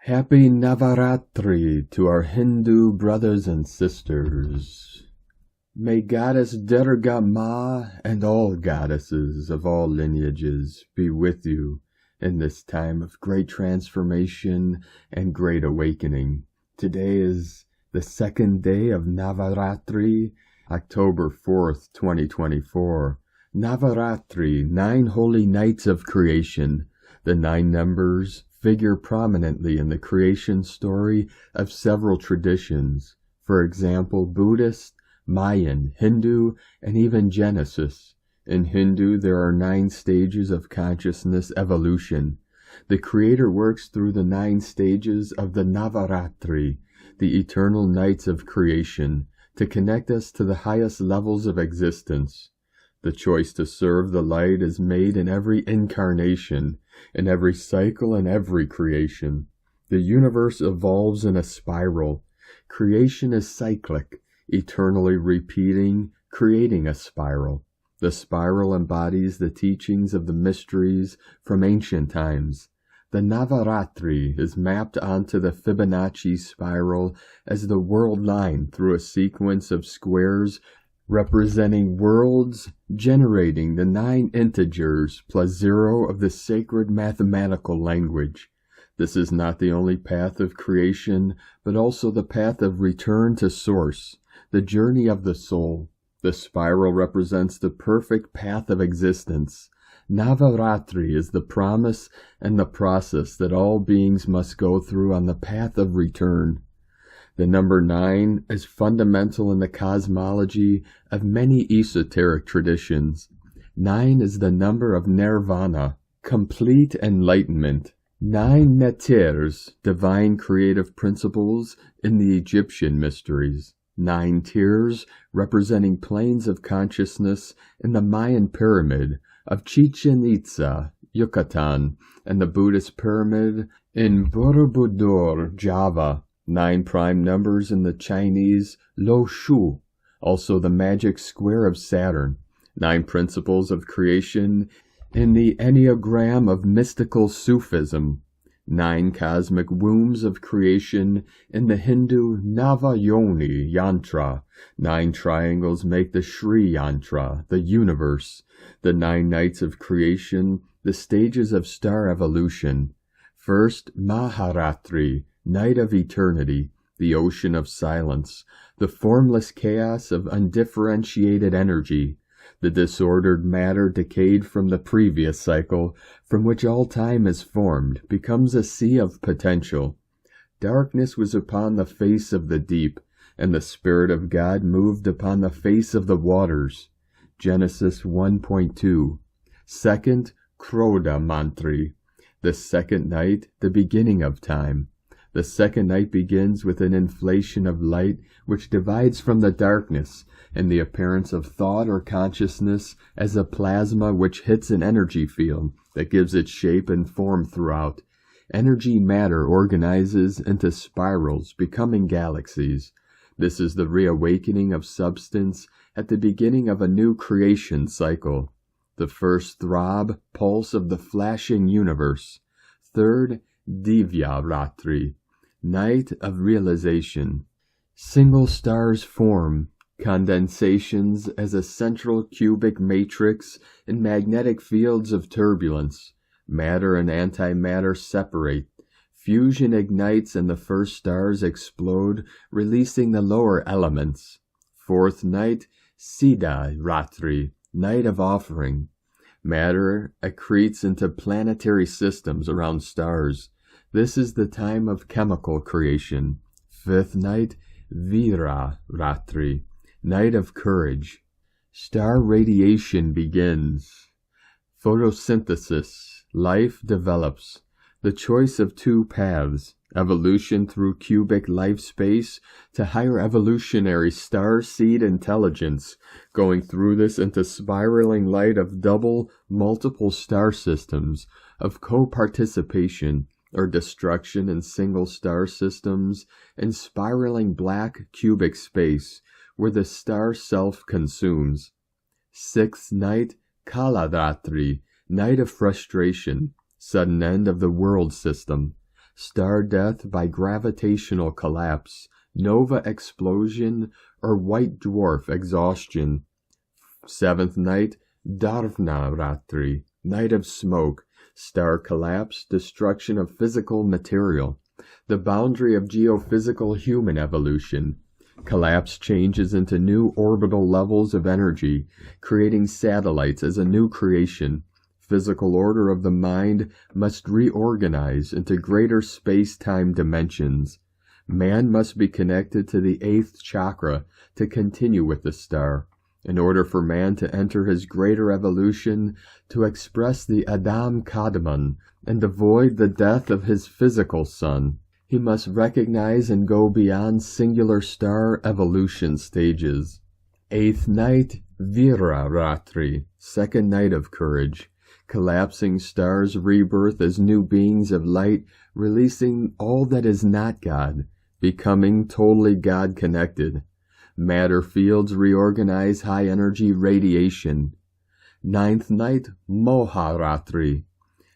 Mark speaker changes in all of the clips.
Speaker 1: Happy Navaratri to our Hindu brothers and sisters. May Goddess Durga Ma and all goddesses of all lineages be with you in this time of great transformation and great awakening. Today is the second day of Navaratri, October 4th, 2024. Navaratri, 9 holy nights of creation. The 9 numbers figure prominently in the creation story of several traditions. For example, Buddhist, Mayan, Hindu, and even Genesis. In Hindu, there are 9 stages of consciousness evolution. The Creator works through the 9 stages of the Navaratri, the eternal nights of creation, to connect us to the highest levels of existence. The choice to serve the light is made in every incarnation, in every cycle, and every creation. The universe evolves in a spiral. Creation is cyclic, eternally repeating, creating a spiral. The spiral embodies the teachings of the mysteries from ancient times. The Navaratri is mapped onto the Fibonacci spiral as the world line through a sequence of squares representing worlds, generating the 9 integers plus 0 of the sacred mathematical language. This is not the only path of creation, but also the path of return to source, the journey of the soul. The spiral represents the perfect path of existence. Navaratri is the promise and the process that all beings must go through on the path of return. The number 9 is fundamental in the cosmology of many esoteric traditions. 9 is the number of Nirvana, complete enlightenment. 9 neters, divine creative principles in the Egyptian mysteries. 9 tiers, representing planes of consciousness in the Mayan pyramid of Chichen Itza, Yucatan, and the Buddhist pyramid in Borobudur, Java. 9 prime numbers in the Chinese Lo Shu, also the magic square of Saturn. 9 principles of creation in the Enneagram of mystical Sufism. 9 cosmic wombs of creation in the Hindu Nava Yoni Yantra. 9 triangles make the Shri Yantra, the universe. The 9 nights of creation, the stages of star evolution. First, Maharatri, night of eternity, the ocean of silence, the formless chaos of undifferentiated energy. The disordered matter decayed from the previous cycle, from which all time is formed, becomes a sea of potential. Darkness was upon the face of the deep, and the Spirit of God moved upon the face of the waters. Genesis 1.2. Second, Kroda Mantri, the second night, the beginning of time. The second night begins with an inflation of light which divides from the darkness and the appearance of thought or consciousness as a plasma which hits an energy field that gives it shape and form throughout. Energy matter organizes into spirals, becoming galaxies. This is the reawakening of substance at the beginning of a new creation cycle. The first throb, pulse of the flashing universe. Third, Divya Ratri, night of realization. Single stars form, condensations as a central cubic matrix in magnetic fields of turbulence. Matter and antimatter separate. Fusion ignites and the first stars explode, releasing the lower elements. Fourth night, Siddha Ratri, night of offering. Matter accretes into planetary systems around stars. This is the time of chemical creation. Fifth night, Vira Ratri, night of courage. Star radiation begins. Photosynthesis, life develops. The choice of 2 paths, evolution through cubic life space to higher evolutionary star seed intelligence, going through this into spiraling light of double, multiple star systems, of co-participation, or destruction in single star systems, and spiraling black cubic space, where the star self consumes. Sixth night, Kaladatri, night of frustration, sudden end of the world system. star death by gravitational collapse, nova explosion, or white dwarf exhaustion. 7th night, Navaratri, night of smoke, star collapse, destruction of physical material, the boundary of geophysical human evolution. Collapse changes into new orbital levels of energy, creating satellites as a new creation. Physical order of the mind must reorganize into greater space-time dimensions. Man must be connected to the 8th chakra to continue with the star. In order for man to enter his greater evolution, to express the Adam Kadmon, and avoid the death of his physical son, he must recognize and go beyond singular star evolution stages. 8th night, Ratri, 2nd night of courage. Collapsing stars' rebirth as new beings of light, releasing all that is not God, becoming totally God-connected. Matter fields reorganize high-energy radiation. 9th night, Ratri,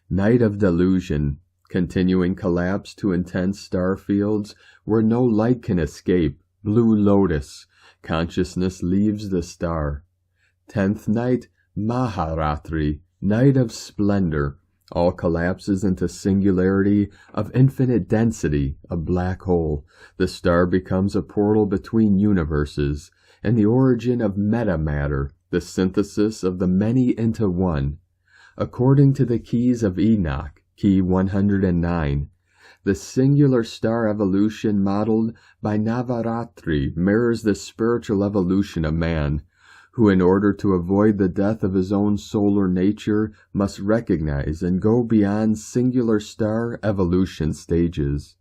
Speaker 1: night of delusion, continuing collapse to intense star fields where no light can escape. Blue lotus, consciousness leaves the star. 10th night, Ratri, night of splendor, all collapses into singularity of infinite density, a black hole. The star becomes a portal between universes, and the origin of metamatter, the synthesis of the many into one. According to the keys of Enoch, key 109, the singular star evolution modeled by Navaratri mirrors the spiritual evolution of man, who in order to avoid the death of his own solar nature must recognize and go beyond singular star evolution stages.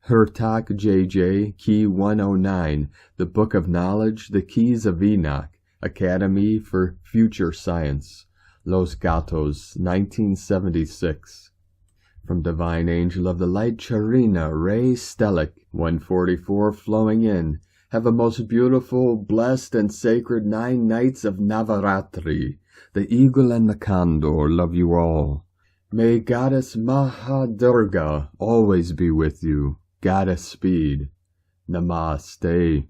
Speaker 1: Hertak JJ, Key 109, The Book of Knowledge, The Keys of Enoch, Academy for Future Science, Los Gatos, 1976. From Divine Angel of the Light, Charina Ray Stellic, 144, flowing in. Have a most beautiful, blessed, and sacred 9 nights of Navaratri. The eagle and the condor love you all. May Goddess Mahadurga always be with you. Goddess speed. Namaste.